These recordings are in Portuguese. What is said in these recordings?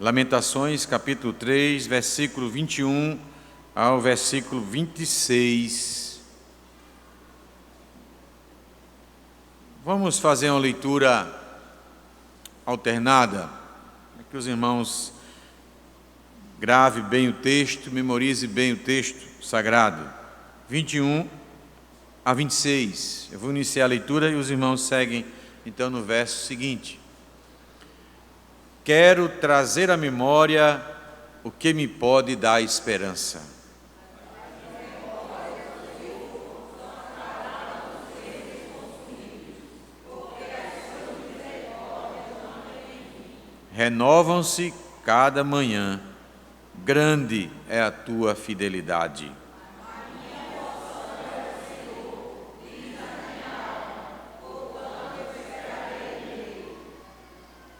Lamentações, capítulo 3, versículo 21 ao versículo 26. Vamos fazer uma leitura alternada, para que os irmãos grave bem o texto, memorize bem o texto sagrado. 21 a 26. Eu vou iniciar a leitura e os irmãos seguem então no verso seguinte. Quero trazer à memória o que me pode dar esperança. Renovam-se cada manhã, grande é a tua fidelidade.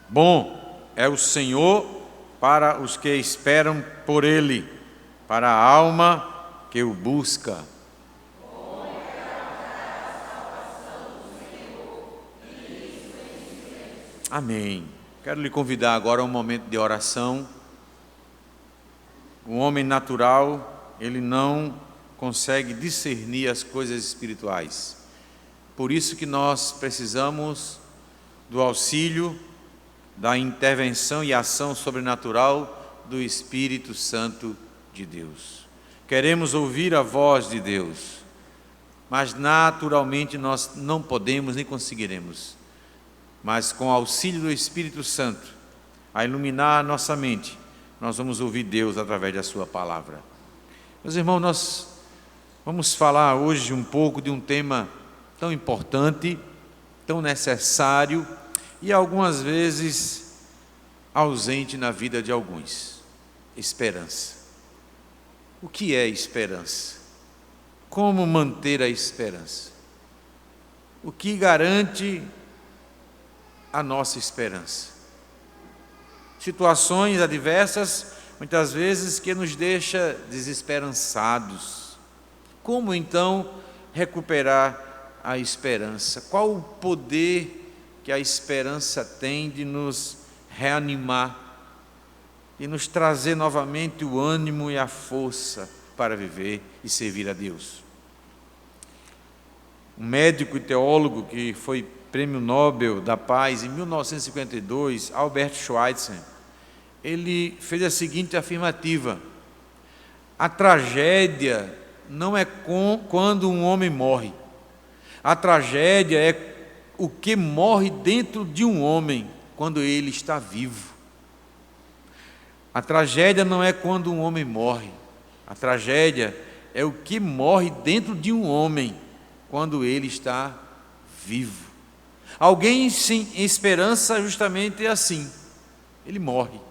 Bom é o Senhor para os que esperam por Ele, para a alma que o busca. Amém. Quero lhe convidar agora a um momento de oração. O homem natural, ele não consegue discernir as coisas espirituais. Por isso que nós precisamos do auxílio, da intervenção e ação sobrenatural do Espírito Santo de Deus. Queremos ouvir a voz de Deus, mas naturalmente nós não podemos nem conseguiremos. Mas com o auxílio do Espírito Santo, a iluminar a nossa mente, nós vamos ouvir Deus através da sua palavra. Meus irmãos, nós vamos falar hoje um pouco de um tema tão importante, tão necessário e algumas vezes ausente na vida de alguns. Esperança. O que é esperança? Como manter a esperança? O que garante a nossa esperança? Situações adversas, muitas vezes, que nos deixam desesperançados. Como então recuperar a esperança? Qual o poder que a esperança tem de nos reanimar, de nos trazer novamente o ânimo e a força para viver e servir a Deus? Um médico e teólogo que foi Prêmio Nobel da Paz em 1952, Albert Schweitzer, ele fez a seguinte afirmativa: a tragédia não é quando um homem morre, a tragédia é o que morre dentro de um homem quando ele está vivo. A tragédia não é quando um homem morre, a tragédia é o que morre dentro de um homem quando ele está vivo. Alguém sem esperança justamente é assim, ele morre,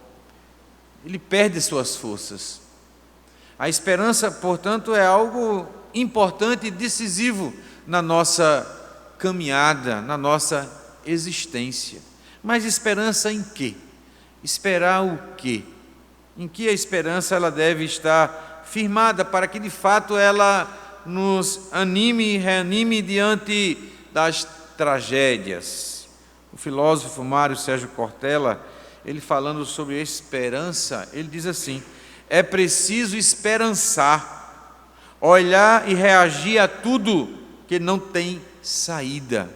ele perde suas forças. A esperança, portanto, é algo importante e decisivo na nossa caminhada, na nossa existência. Mas esperança em quê? Esperar o quê? Em que a esperança ela deve estar firmada para que de fato ela nos anime e reanime diante das tragédias. O filósofo Mário Sérgio Cortella, ele falando sobre esperança, ele diz assim: é preciso esperançar, olhar e reagir a tudo que não tem saída.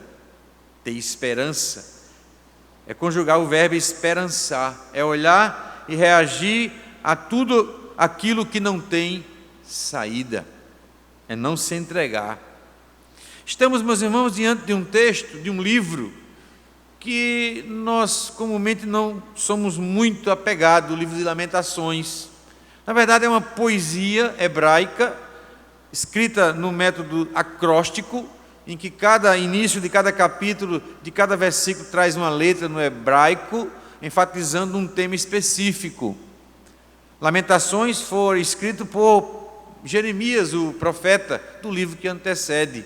Ter esperança é conjugar o verbo esperançar, é olhar e reagir a tudo aquilo que não tem saída, é não se entregar. Estamos, meus irmãos, diante de um texto, de um livro, que nós comumente não somos muito apegados, o livro de Lamentações. Na verdade é uma poesia hebraica, escrita no método acróstico, em que cada início de cada capítulo, de cada versículo, traz uma letra no hebraico, enfatizando um tema específico. Lamentações foi escrito por Jeremias, o profeta, do livro que antecede.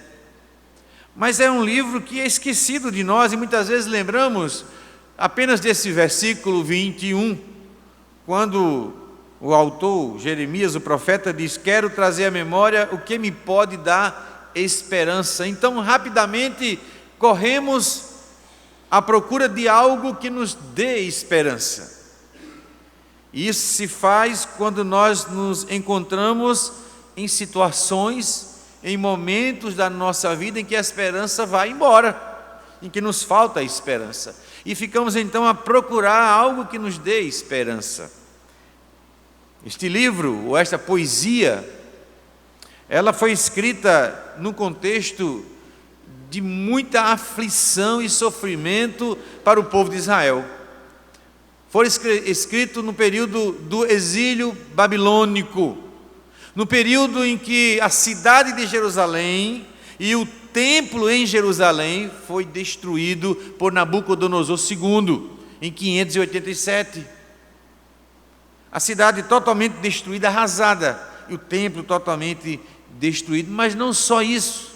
Mas é um livro que é esquecido de nós e muitas vezes lembramos apenas desse versículo 21, quando o autor, Jeremias, o profeta, diz: quero trazer à memória o que me pode dar esperança. Então, rapidamente, corremos à procura de algo que nos dê esperança. E isso se faz quando nós nos encontramos em situações, em momentos da nossa vida em que a esperança vai embora, em que nos falta a esperança. E ficamos então a procurar algo que nos dê esperança. Este livro, ou esta poesia, ela foi escrita num contexto de muita aflição e sofrimento para o povo de Israel. Foi escrito no período do exílio babilônico, no período em que a cidade de Jerusalém e o templo em Jerusalém foi destruído por Nabucodonosor II, em 587. A cidade totalmente destruída, arrasada, e o templo totalmente destruído. Mas não só isso,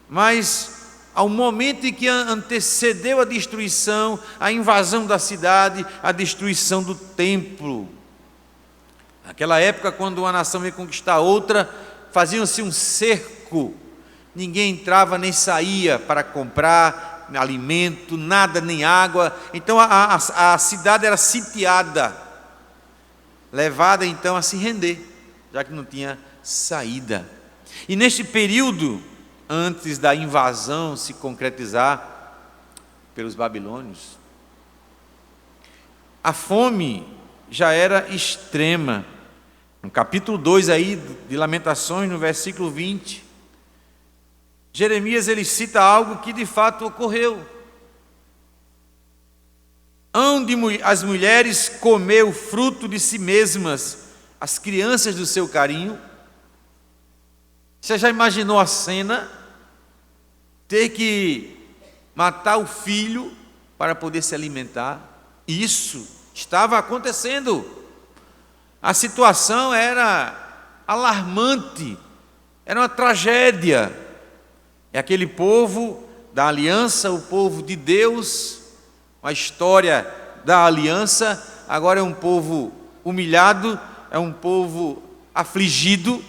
mas ao momento em que antecedeu a destruição, a invasão da cidade, a destruição do templo. Naquela época, quando uma nação ia conquistar outra, faziam-se um cerco, ninguém entrava nem saía para comprar alimento, nada, nem água. Então a cidade era sitiada, levada então a se render, já que não tinha saída. E neste período, antes da invasão se concretizar pelos babilônios, a fome já era extrema. No capítulo 2 aí de Lamentações, no versículo 20, Jeremias ele cita algo que de fato ocorreu. Hão de as mulheres comer o fruto de si mesmas, as crianças do seu carinho? Você já imaginou a cena? Ter que matar o filho para poder se alimentar? Isso estava acontecendo. A situação era alarmante, era uma tragédia. É aquele povo da aliança, o povo de Deus, a história da aliança, agora é um povo humilhado, é um povo afligido.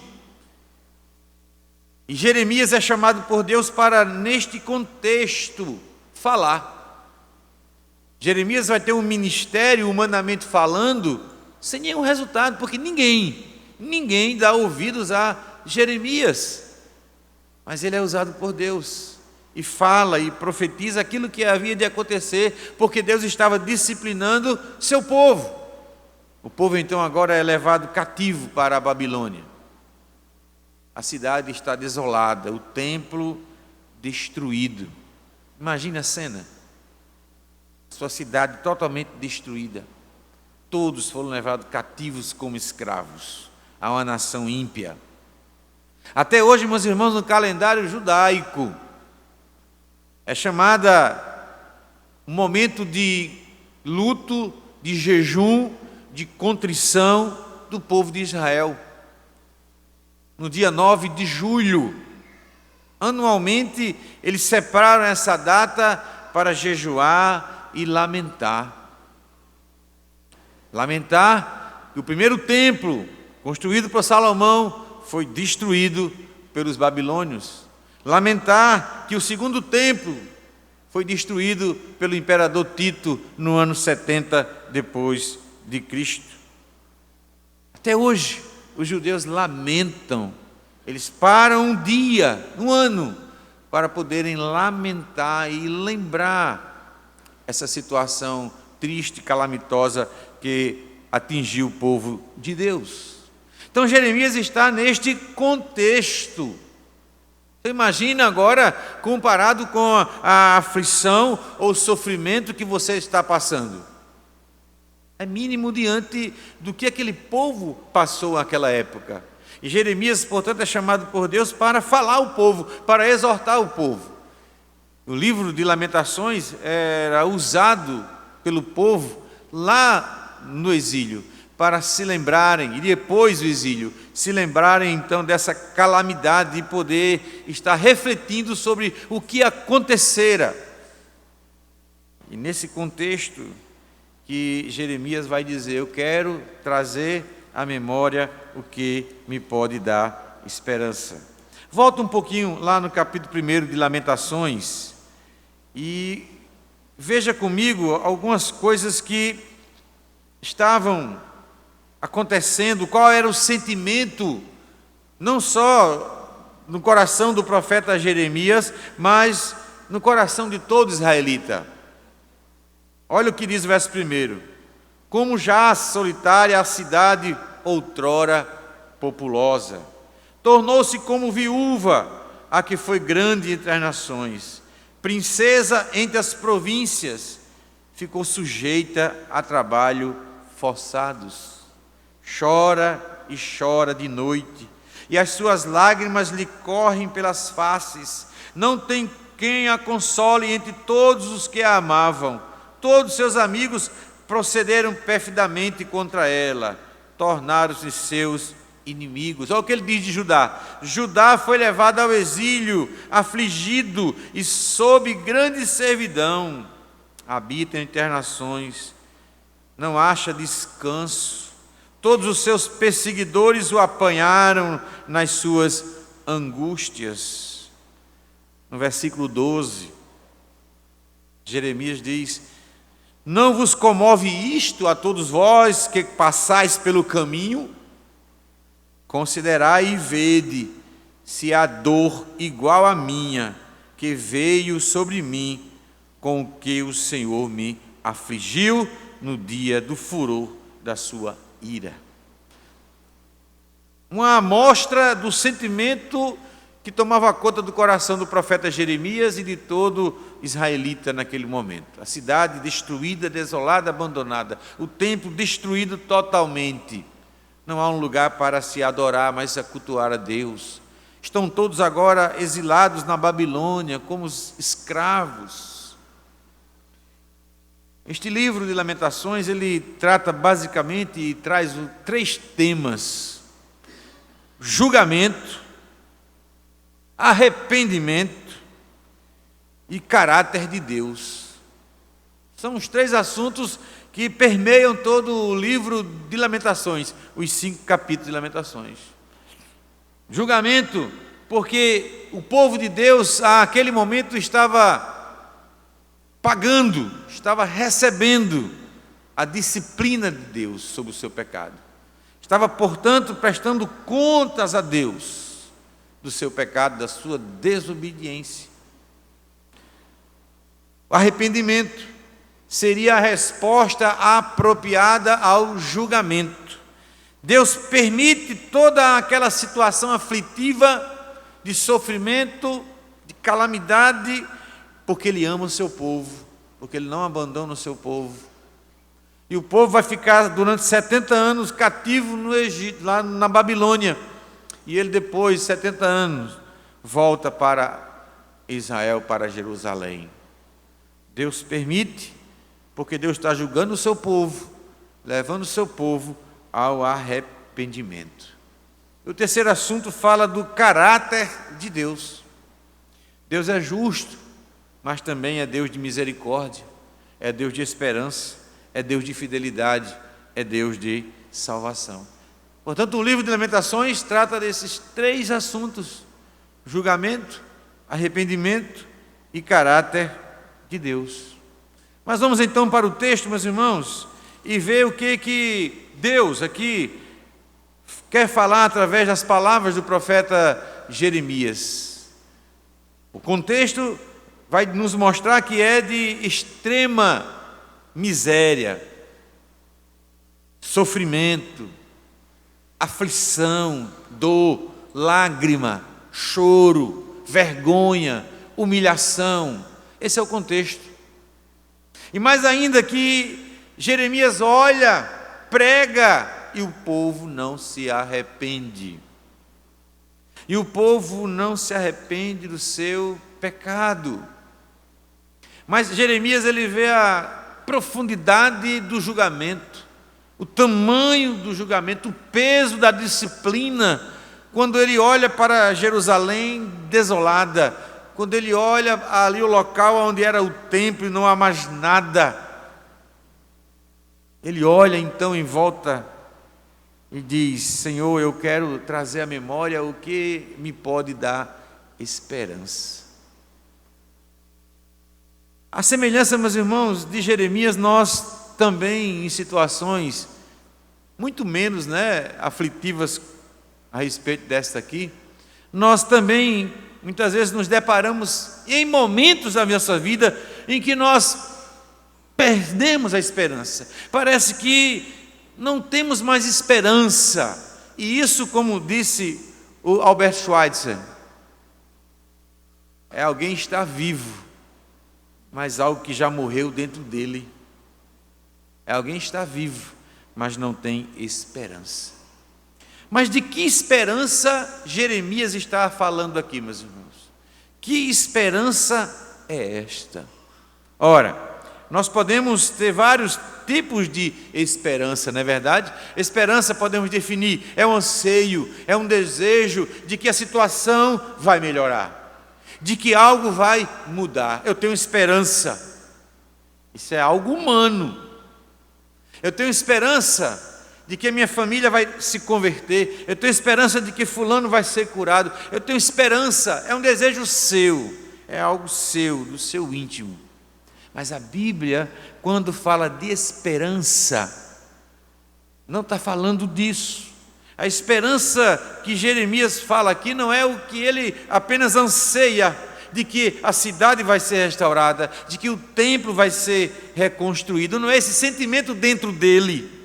E Jeremias é chamado por Deus para, neste contexto, falar. Jeremias vai ter um ministério, humanamente falando, sem nenhum resultado, porque ninguém dá ouvidos a Jeremias. Mas ele é usado por Deus e fala e profetiza aquilo que havia de acontecer, porque Deus estava disciplinando seu povo. O povo então agora é levado cativo para a Babilônia. A cidade está desolada, o templo destruído. Imagine a cena. Sua cidade totalmente destruída. Todos foram levados cativos como escravos a uma nação ímpia. Até hoje, meus irmãos, no calendário judaico, é chamada um momento de luto, de jejum, de contrição do povo de Israel. No dia 9 de julho, anualmente, eles separaram essa data para jejuar e lamentar. Lamentar que o primeiro templo, construído por Salomão, foi destruído pelos babilônios. Lamentar que o segundo templo foi destruído pelo imperador Tito no ano 70 depois de Cristo. Até hoje, os judeus lamentam. Eles param um dia, um ano, para poderem lamentar e lembrar essa situação triste, calamitosa que atingiu o povo de Deus. Então Jeremias está neste contexto. Você imagina agora, comparado com a aflição ou sofrimento que você está passando. É mínimo diante do que aquele povo passou naquela época. E Jeremias, portanto, é chamado por Deus para falar ao povo, para exortar o povo. O livro de Lamentações era usado pelo povo lá no exílio, para se lembrarem, e depois do exílio, se lembrarem então dessa calamidade de poder estar refletindo sobre o que acontecera. E nesse contexto que Jeremias vai dizer, eu quero trazer à memória o que me pode dar esperança. Volta um pouquinho lá no capítulo 1 de Lamentações e veja comigo algumas coisas que estavam acontecendo, qual era o sentimento, não só no coração do profeta Jeremias, mas no coração de todo israelita. Olha o que diz o verso 1: como já solitária a cidade outrora populosa, tornou-se como viúva a que foi grande entre as nações, princesa entre as províncias, ficou sujeita a trabalho forçados. Chora e chora de noite, e as suas lágrimas lhe correm pelas faces. Não tem quem a console entre todos os que a amavam. Todos seus amigos procederam perfidamente contra ela, tornaram-se seus inimigos. Olha o que ele diz de Judá: Judá foi levado ao exílio, afligido e sob grande servidão. Habita entre as nações, não acha descanso. Todos os seus perseguidores o apanharam nas suas angústias. No versículo 12, Jeremias diz: não vos comove isto a todos vós que passais pelo caminho? Considerai e vede se há dor igual à minha, que veio sobre mim, com o que o Senhor me afligiu no dia do furor da sua ira. Uma amostra do sentimento que tomava conta do coração do profeta Jeremias e de todo israelita naquele momento. A cidade destruída, desolada, abandonada, o templo destruído totalmente. Não há um lugar para se adorar, mas a cultuar a Deus. Estão todos agora exilados na Babilônia, como escravos. Este livro de Lamentações, ele trata basicamente e traz 3 temas: julgamento, arrependimento e caráter de Deus. São os 3 assuntos que permeiam todo o livro de Lamentações, os 5 capítulos de Lamentações. Julgamento, porque o povo de Deus, àquele momento, estava pagando, estava recebendo a disciplina de Deus sobre o seu pecado. Estava, portanto, prestando contas a Deus do seu pecado, da sua desobediência. O arrependimento seria a resposta apropriada ao julgamento. Deus permite toda aquela situação aflitiva, de sofrimento, de calamidade, porque Ele ama o seu povo, porque Ele não abandona o seu povo. E o povo vai ficar durante 70 anos cativo no Egito, lá na Babilônia. E ele depois de 70 anos volta para Israel, para Jerusalém. Deus permite, porque Deus está julgando o seu povo, levando o seu povo ao arrependimento. O terceiro assunto fala do caráter de Deus. Deus é justo, mas também é Deus de misericórdia, é Deus de esperança, é Deus de fidelidade, é Deus de salvação. Portanto, o livro de Lamentações trata desses 3 assuntos: julgamento, arrependimento e caráter de Deus. Mas vamos então para o texto, meus irmãos, e ver o que Deus aqui quer falar através das palavras do profeta Jeremias. O contexto vai nos mostrar que é de extrema miséria, sofrimento, aflição, dor, lágrima, choro, vergonha, humilhação. Esse é o contexto. E mais ainda que Jeremias olha, prega, e o povo não se arrepende. E o povo não se arrepende do seu pecado. Mas Jeremias, ele vê a profundidade do julgamento, o tamanho do julgamento, o peso da disciplina, quando ele olha para Jerusalém desolada, quando ele olha ali o local onde era o templo e não há mais nada. Ele olha então em volta e diz: Senhor, eu quero trazer à memória o que me pode dar esperança. A semelhança, meus irmãos, de Jeremias, nós também em situações muito menos, aflitivas a respeito desta aqui, nós também muitas vezes nos deparamos em momentos da nossa vida em que nós perdemos a esperança. Parece que não temos mais esperança. E isso, como disse o Albert Schweitzer, é alguém estar vivo, mas algo que já morreu dentro dele. É alguém estar vivo, mas não tem esperança. Mas de que esperança Jeremias está falando aqui, meus irmãos? Que esperança é esta? Ora, nós podemos ter vários tipos de esperança, não é verdade? Esperança podemos definir, é um anseio, é um desejo de que a situação vai melhorar, de que algo vai mudar. Eu tenho esperança. Isso é algo humano. Eu tenho esperança de que a minha família vai se converter. Eu tenho esperança de que fulano vai ser curado. Eu tenho esperança, é um desejo seu, é algo seu, do seu íntimo. Mas a Bíblia, quando fala de esperança, não está falando disso. A esperança que Jeremias fala aqui não é o que ele apenas anseia, de que a cidade vai ser restaurada, de que o templo vai ser reconstruído. Não é esse sentimento dentro dele.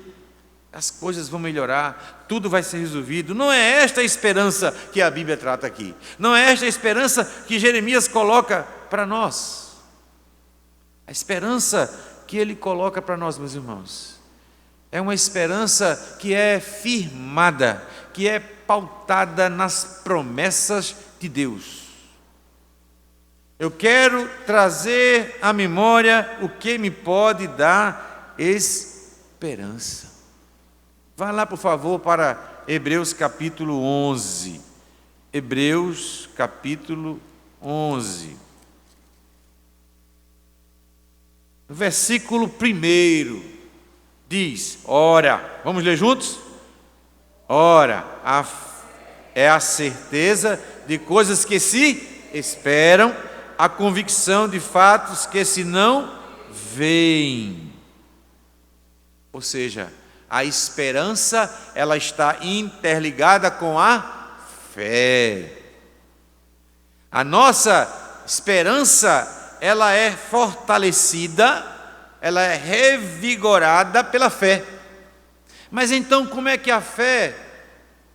As coisas vão melhorar, tudo vai ser resolvido. Não é esta a esperança que a Bíblia trata aqui. Não é esta a esperança que Jeremias coloca para nós. A esperança que ele coloca para nós, meus irmãos, é uma esperança que é firmada, que é pautada nas promessas de Deus. Eu quero trazer à memória o que me pode dar esperança. Vá lá, por favor, para Hebreus capítulo 11. Hebreus capítulo 11. No versículo 1 diz, ora, vamos ler juntos? Ora, é a certeza de coisas que se esperam, a convicção de fatos que se não veem. Ou seja, a esperança, ela está interligada com a fé. A nossa esperança, ela é fortalecida, ela é revigorada pela fé. Mas então, como é que a fé,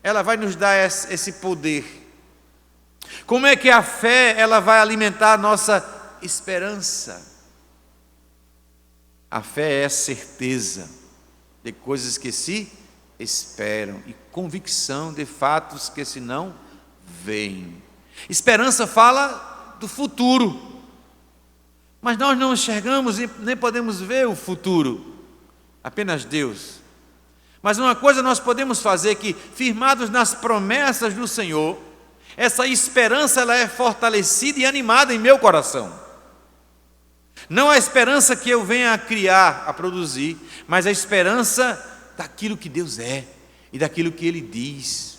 ela vai nos dar esse poder? Como é que a fé, ela vai alimentar a nossa esperança? A fé é certeza de coisas que se esperam e convicção de fatos que se não veem. Esperança fala do futuro, mas nós não enxergamos e nem podemos ver o futuro, apenas Deus. Mas uma coisa nós podemos fazer, que firmados nas promessas do Senhor, essa esperança, ela é fortalecida e animada em meu coração. Não a esperança que eu venha a criar, a produzir, mas a esperança daquilo que Deus é e daquilo que Ele diz.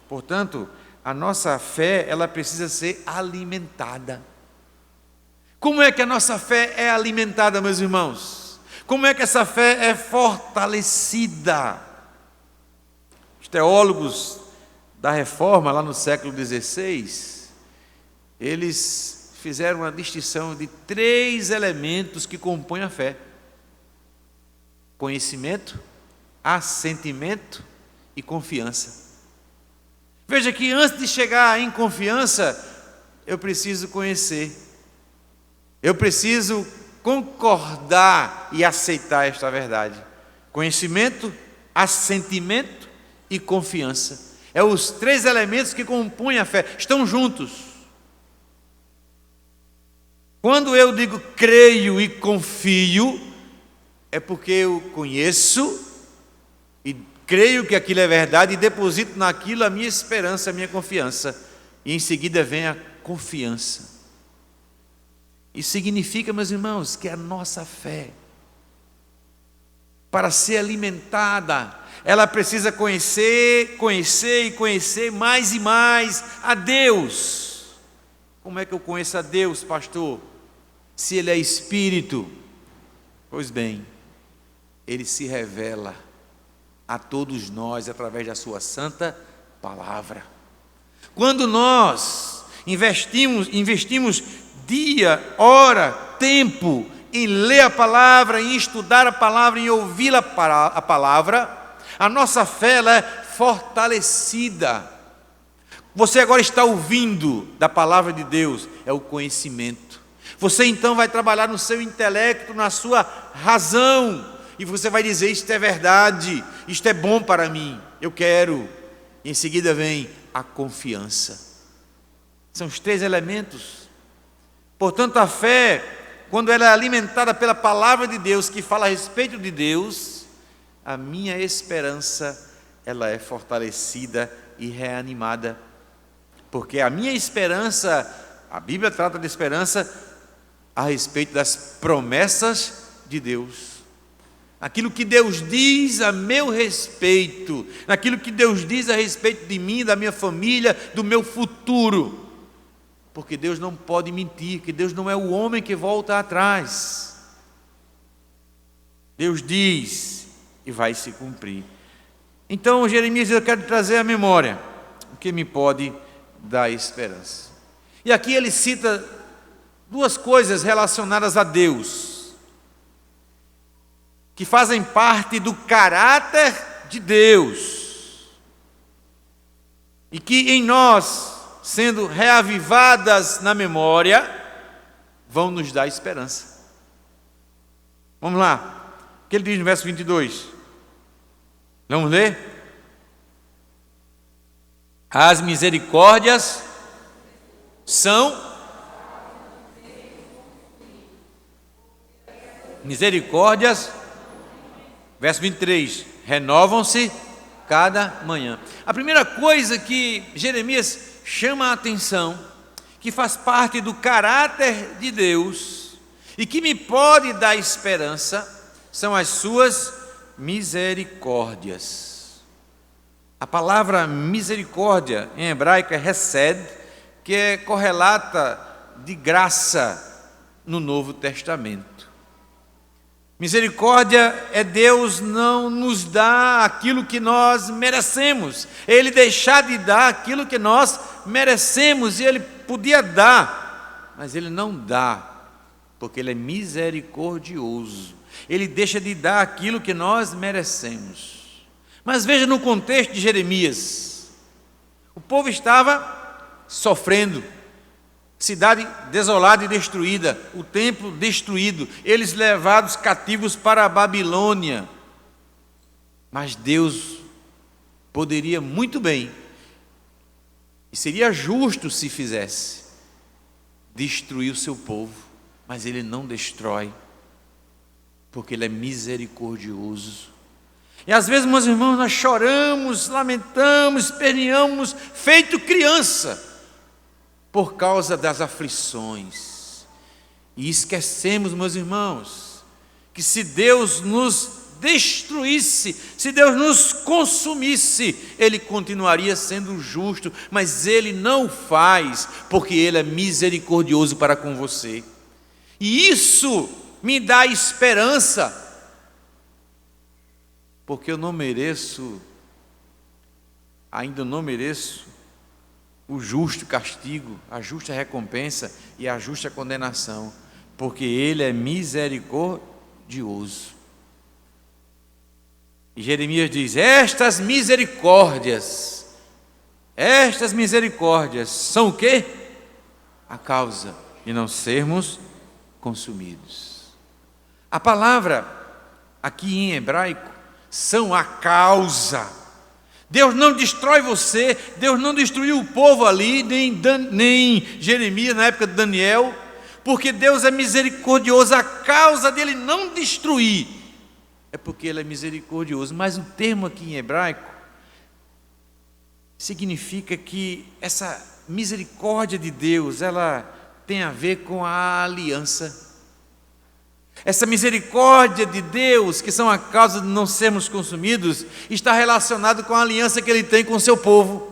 Portanto, a nossa fé, ela precisa ser alimentada. Como é que a nossa fé é alimentada, meus irmãos? Como é que essa fé é fortalecida? Os teólogos da Reforma, lá no século XVI, eles fizeram uma distinção de 3 elementos que compõem a fé: conhecimento, assentimento e confiança. Veja que antes de chegar em confiança, eu preciso conhecer, eu preciso concordar e aceitar esta verdade. Conhecimento, assentimento e confiança. É os 3 elementos que compõem a fé, estão juntos. Quando eu digo creio e confio, é porque eu conheço e creio que aquilo é verdade e deposito naquilo a minha esperança, a minha confiança. E em seguida vem a confiança. Isso significa, meus irmãos, que a nossa fé, para ser alimentada, ela precisa conhecer e conhecer mais e mais a Deus. Como é que eu conheço a Deus, pastor? Se Ele é Espírito. Pois bem, Ele se revela a todos nós através da sua santa palavra. Quando nós investimos dia, hora, tempo em ler a palavra, em estudar a palavra, em ouvir a palavra, a nossa fé ela é fortalecida. Você agora está ouvindo da palavra de Deus, é o conhecimento. Você então vai trabalhar no seu intelecto, na sua razão, e você vai dizer: isto é verdade, isto é bom para mim, eu quero. E em seguida vem a confiança. São os 3 elementos. Portanto, a fé, quando ela é alimentada pela palavra de Deus, que fala a respeito de Deus, a minha esperança, ela é fortalecida e reanimada. Porque a minha esperança, a Bíblia trata de esperança a respeito das promessas de Deus. Aquilo que Deus diz a meu respeito, naquilo que Deus diz a respeito de mim, da minha família, do meu futuro. Porque Deus não pode mentir, que Deus não é o homem que volta atrás. Deus diz e vai se cumprir. Então Jeremias diz: eu quero trazer à memória o que me pode dar esperança. E aqui ele cita 2 coisas relacionadas a Deus, que fazem parte do caráter de Deus, e que em nós, sendo reavivadas na memória, vão nos dar esperança. Vamos lá, o que ele diz no verso 22? Vamos ler? As misericórdias são misericórdias, verso 23, renovam-se cada manhã. A primeira coisa que Jeremias chama a atenção, que faz parte do caráter de Deus e que me pode dar esperança, são as suas misericórdias. A palavra misericórdia em hebraico é hesed, que é correlata de graça no Novo Testamento. Misericórdia é Deus não nos dar aquilo que nós merecemos, Ele deixar de dar aquilo que nós merecemos, e Ele podia dar, mas Ele não dá, porque Ele é misericordioso, Ele deixa de dar aquilo que nós merecemos. Mas veja no contexto de Jeremias, o povo estava sofrendo, cidade desolada e destruída, o templo destruído, eles levados cativos para a Babilônia. Mas Deus poderia muito bem, e seria justo se fizesse, destruir o seu povo, mas Ele não destrói, porque Ele é misericordioso. E às vezes, meus irmãos, nós choramos, lamentamos, esperneamos, feito criança, por causa das aflições, e esquecemos, meus irmãos, que se Deus nos destruísse, se Deus nos consumisse, Ele continuaria sendo justo, mas Ele não faz, porque Ele é misericordioso para com você, e isso me dá esperança, porque eu não mereço, ainda não mereço o justo castigo, a justa recompensa e a justa condenação, porque Ele é misericordioso. E Jeremias diz: estas misericórdias são o quê? A causa de não sermos consumidos. A palavra aqui em hebraico são a causa. Deus não destrói você, Deus não destruiu o povo ali, nem Jeremias na época de Daniel, porque Deus é misericordioso. A causa dele não destruir é porque Ele é misericordioso. Mas o termo aqui em hebraico significa que essa misericórdia de Deus, ela tem a ver com a aliança. Essa misericórdia de Deus, que são a causa de não sermos consumidos, está relacionado com a aliança que Ele tem com o seu povo.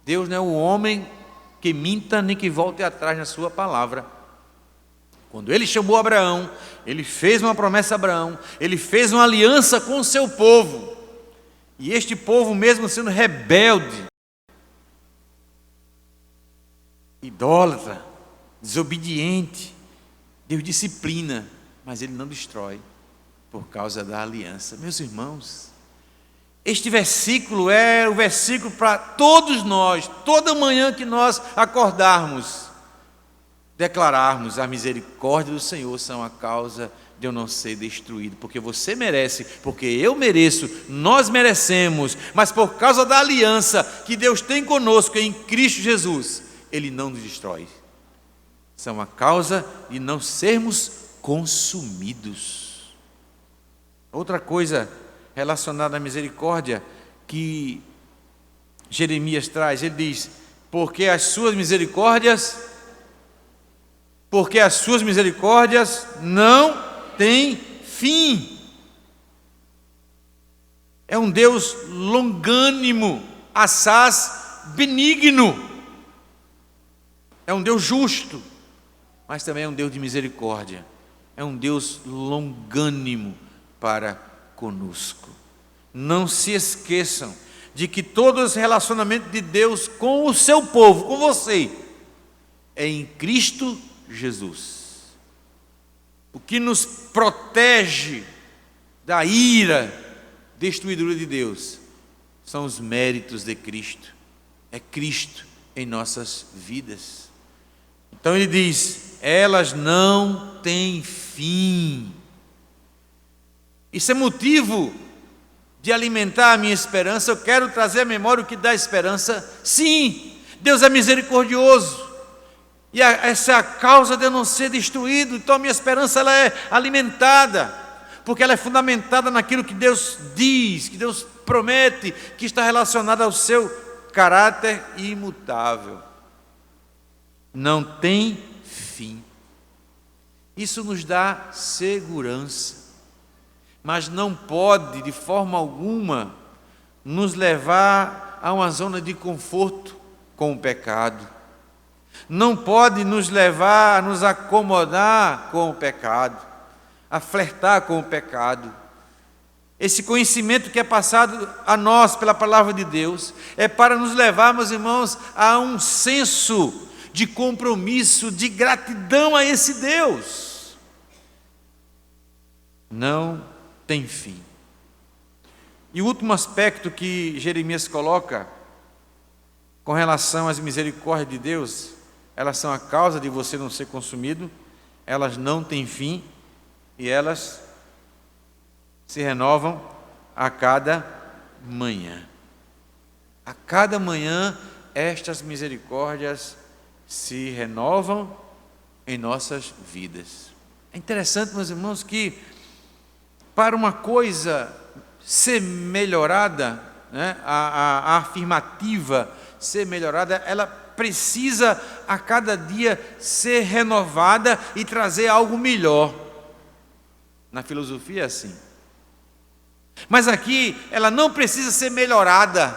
Deus não é o homem que minta nem que volte atrás na sua palavra. Quando ele chamou Abraão, ele fez uma promessa a Abraão, ele fez uma aliança com o seu povo. E este povo, mesmo sendo rebelde, idólatra, desobediente, Deus disciplina, mas ele não destrói por causa da aliança. Meus irmãos, este versículo é o versículo para todos nós, toda manhã que nós acordarmos, declararmos: a misericórdia do Senhor são a causa de eu não ser destruído, porque você merece, porque eu mereço, nós merecemos, mas por causa da aliança que Deus tem conosco em Cristo Jesus, Ele não nos destrói. São a causa de não sermos consumidos. Outra coisa relacionada à misericórdia que Jeremias traz, ele diz: porque as suas misericórdias não têm fim. É um Deus longânimo, assaz benigno. É um Deus justo, mas também é um Deus de misericórdia. É um Deus longânimo para conosco. Não se esqueçam de que todo esse relacionamento de Deus com o seu povo, com você, é em Cristo Jesus. O que nos protege da ira destruidora de Deus são os méritos de Cristo. É Cristo em nossas vidas. Então ele diz: elas não têm fim. Isso é motivo de alimentar a minha esperança. Eu quero trazer à memória o que dá esperança. Sim, Deus é misericordioso. E essa é a causa de eu não ser destruído. Então a minha esperança ela é alimentada, porque ela é fundamentada naquilo que Deus diz, que Deus promete, que está relacionado ao seu caráter imutável. Não tem fim. Isso nos dá segurança, mas não pode de forma alguma nos levar a uma zona de conforto com o pecado. Não pode nos levar a nos acomodar com o pecado, a flertar com o pecado. Esse conhecimento que é passado a nós pela palavra de Deus é para nos levar, meus irmãos, a um senso de compromisso, de gratidão a esse Deus. Não tem fim. E o último aspecto que Jeremias coloca com relação às misericórdias de Deus: elas são a causa de você não ser consumido, elas não têm fim e elas se renovam a cada manhã. A cada manhã estas misericórdias se renovam em nossas vidas. É interessante, meus irmãos, que para uma coisa ser melhorada, né, a afirmativa ser melhorada, ela precisa a cada dia ser renovada e trazer algo melhor. Na filosofia é assim. Mas aqui ela não precisa ser melhorada.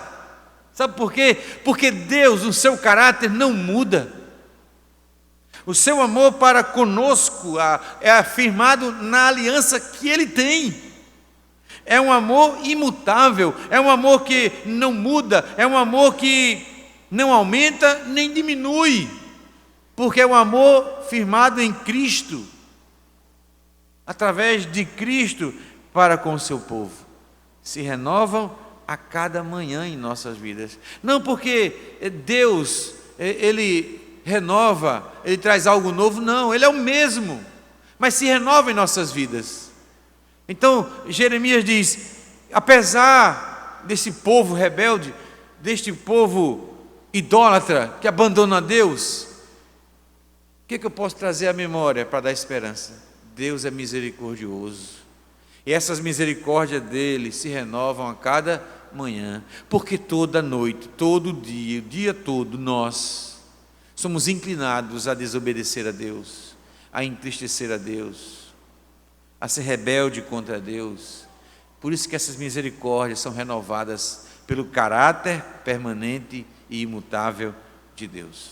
Sabe por quê? Porque Deus, o seu caráter não muda. O seu amor para conosco é afirmado na aliança que Ele tem. É um amor imutável, é um amor que não muda, é um amor que não aumenta nem diminui, porque é um amor firmado em Cristo, através de Cristo para com o seu povo. Se renovam a cada manhã em nossas vidas. Não porque Deus, Ele renova, Ele traz algo novo, não, Ele é o mesmo, mas se renova em nossas vidas. Então Jeremias diz: apesar desse povo rebelde, deste povo idólatra que abandona Deus, o que eu posso trazer à memória para dar esperança? Deus é misericordioso, e essas misericórdias dele se renovam a cada manhã, porque toda noite, todo dia, o dia todo, nós somos inclinados a desobedecer a Deus, a entristecer a Deus, a ser rebelde contra Deus. Por isso que essas misericórdias são renovadas pelo caráter permanente e imutável de Deus.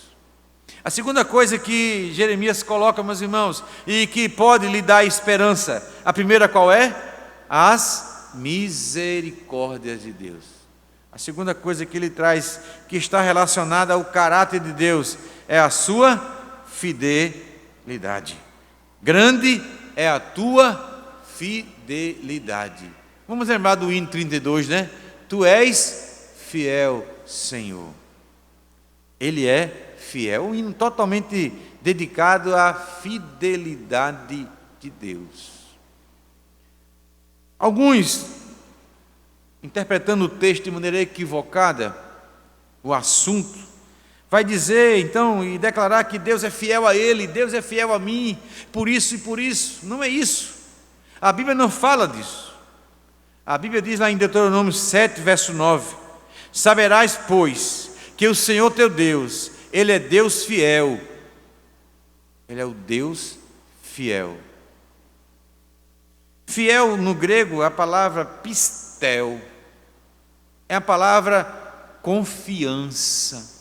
A segunda coisa que Jeremias coloca, meus irmãos, e que pode lhe dar esperança, a primeira qual é? As misericórdias de Deus. A segunda coisa que ele traz, que está relacionada ao caráter de Deus, é a sua fidelidade. Grande é a tua fidelidade. Vamos lembrar do hino 32, né? Tu és fiel, Senhor. Ele é fiel, um hino totalmente dedicado à fidelidade de Deus. Alguns, interpretando o texto de maneira equivocada, o assunto, vai dizer então e declarar que Deus é fiel a ele, Deus é fiel a mim, por isso e por isso. Não é isso. A Bíblia não fala disso. A Bíblia diz lá em Deuteronômio 7, verso 9: saberás, pois, que o Senhor teu Deus, Ele é Deus fiel. Ele é o Deus fiel. Fiel no grego, a palavra pistel, é a palavra confiança.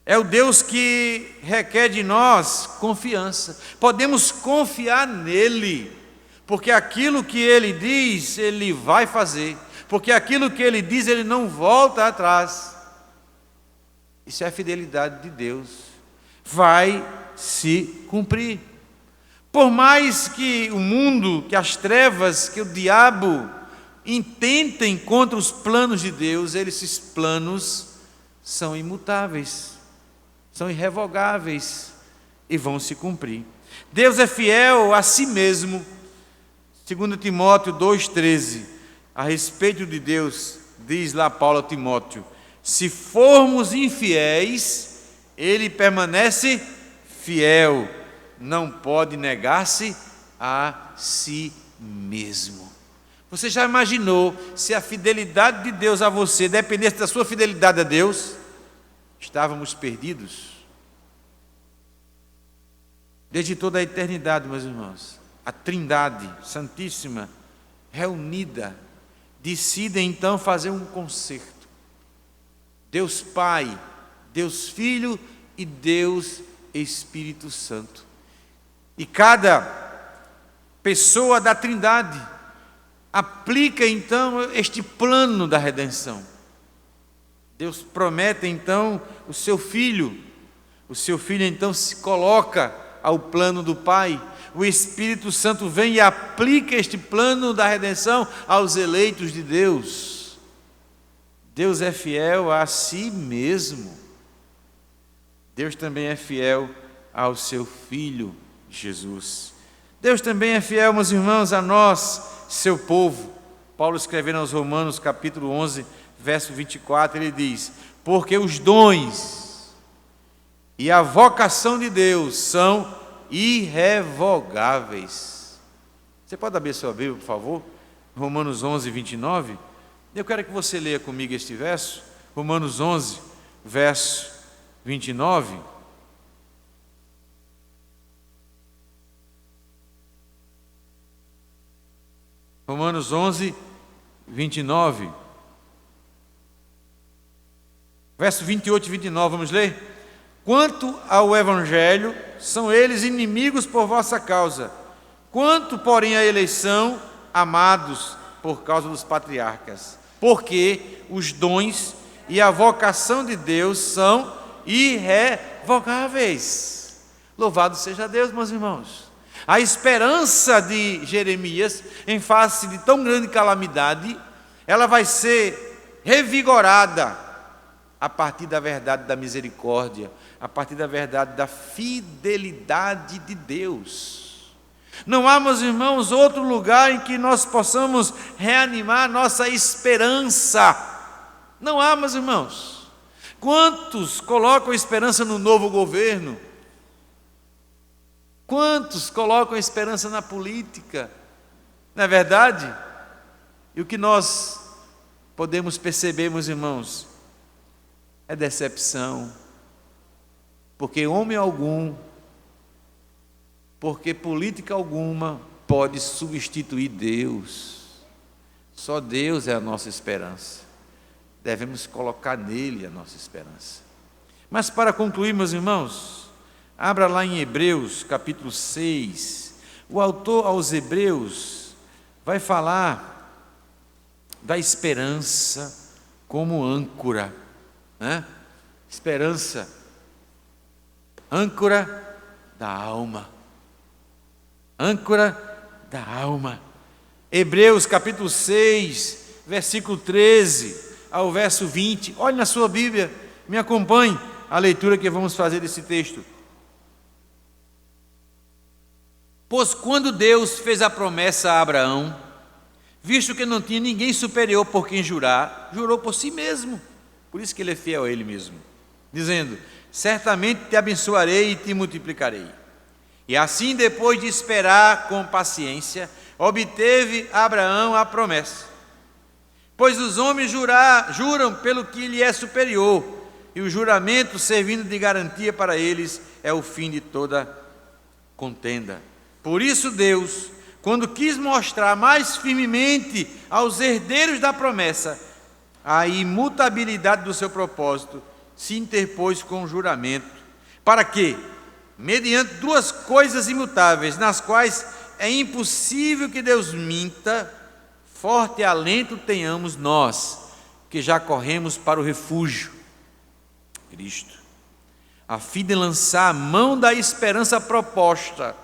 É o Deus que requer de nós confiança. Podemos confiar nele, porque aquilo que ele diz, ele vai fazer. Porque aquilo que ele diz, ele não volta atrás. Isso é a fidelidade de Deus. Vai se cumprir. Por mais que o mundo, que as trevas, que o diabo intentem contra os planos de Deus, esses planos são imutáveis, são irrevogáveis e vão se cumprir. Deus é fiel a si mesmo. 2 Timóteo 2,13, a respeito de Deus, diz lá Paulo a Timóteo: se formos infiéis, ele permanece fiel, não pode negar-se a si mesmo. Você já imaginou se a fidelidade de Deus a você dependesse da sua fidelidade a Deus? Estávamos perdidos. Desde toda a eternidade, meus irmãos, a Trindade Santíssima, reunida, decide então fazer um concerto. Deus Pai, Deus Filho e Deus Espírito Santo. E cada pessoa da Trindade aplica então este plano da redenção. Deus promete então o seu filho então se coloca ao plano do Pai. O Espírito Santo vem e aplica este plano da redenção aos eleitos de Deus. Deus é fiel a si mesmo. Deus também é fiel ao seu Filho Jesus. Deus também é fiel, meus irmãos, a nós, seu povo. Paulo escrevendo aos Romanos, capítulo 11, verso 24, ele diz: porque os dons e a vocação de Deus são irrevogáveis. Você pode abrir sua Bíblia, por favor? Romanos 11, 29. Eu quero que você leia comigo este verso. Romanos 11, verso 29. Romanos 11, 29. Verso 28 e 29, vamos ler? Quanto ao Evangelho, são eles inimigos por vossa causa. Quanto, porém, à eleição, amados por causa dos patriarcas. Porque os dons e a vocação de Deus são irrevogáveis. Louvado seja Deus, meus irmãos. A esperança de Jeremias, em face de tão grande calamidade, ela vai ser revigorada a partir da verdade da misericórdia, a partir da verdade da fidelidade de Deus. Não há, meus irmãos, outro lugar em que nós possamos reanimar nossa esperança. Não há, meus irmãos. Quantos colocam esperança no novo governo? Quantos colocam esperança na política? Não é verdade? E o que nós podemos perceber, meus irmãos, é decepção. Porque homem algum, porque política alguma pode substituir Deus. Só Deus é a nossa esperança. Devemos colocar nele a nossa esperança. Mas para concluir, meus irmãos, abra lá em Hebreus, capítulo 6. O autor aos Hebreus vai falar da esperança como âncora, né? Esperança, âncora da alma. Âncora da alma. Hebreus capítulo 6, versículo 13 ao verso 20. Olhe na sua Bíblia, me acompanhe a leitura que vamos fazer desse texto. Pois quando Deus fez a promessa a Abraão, visto que não tinha ninguém superior por quem jurar, jurou por si mesmo. Por isso que ele é fiel a ele mesmo, dizendo: certamente te abençoarei e te multiplicarei. E assim, depois de esperar com paciência, obteve Abraão a promessa. Pois os homens juram pelo que lhe é superior, e o juramento, servindo de garantia para eles, é o fim de toda contenda. Por isso Deus, quando quis mostrar mais firmemente aos herdeiros da promessa a imutabilidade do seu propósito, se interpôs com o juramento, para que, mediante duas coisas imutáveis, nas quais é impossível que Deus minta, forte alento tenhamos nós, que já corremos para o refúgio, Cristo, a fim de lançar a mão da esperança proposta,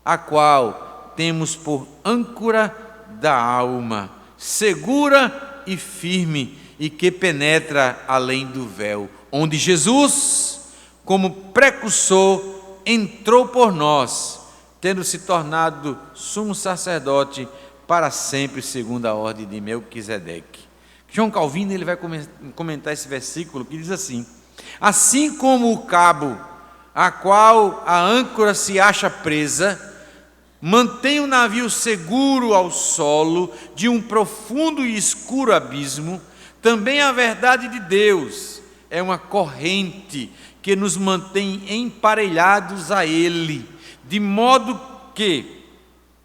a qual temos por âncora da alma, segura e firme, e que penetra além do véu, onde Jesus, como precursor, entrou por nós, tendo se tornado sumo sacerdote para sempre, segundo a ordem de Melquisedeque. João Calvino ele vai comentar esse versículo que diz assim: assim como o cabo a qual a âncora se acha presa mantém o navio seguro ao solo de um profundo e escuro abismo, também a verdade de Deus é uma corrente que nos mantém emparelhados a Ele, de modo que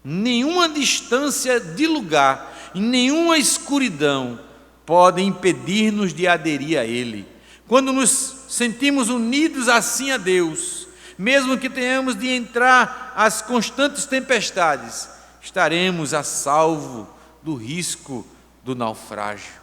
nenhuma distância de lugar e nenhuma escuridão podem impedir-nos de aderir a Ele. Quando nos sentimos unidos assim a Deus, mesmo que tenhamos de entrar as constantes tempestades, estaremos a salvo do risco do naufrágio.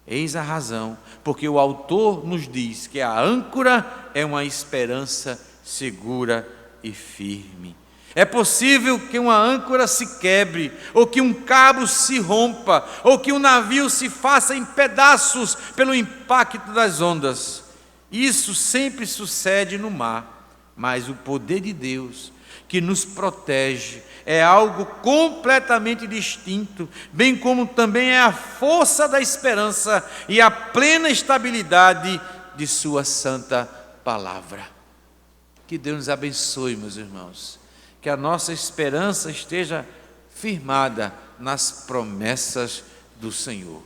Eis a razão, porque o autor nos diz que a âncora é uma esperança segura e firme. É possível que uma âncora se quebre, ou que um cabo se rompa, ou que um navio se faça em pedaços pelo impacto das ondas. Isso sempre sucede no mar, mas o poder de Deus que nos protege é algo completamente distinto, bem como também é a força da esperança e a plena estabilidade de sua santa palavra. Que Deus nos abençoe, meus irmãos, que a nossa esperança esteja firmada nas promessas do Senhor.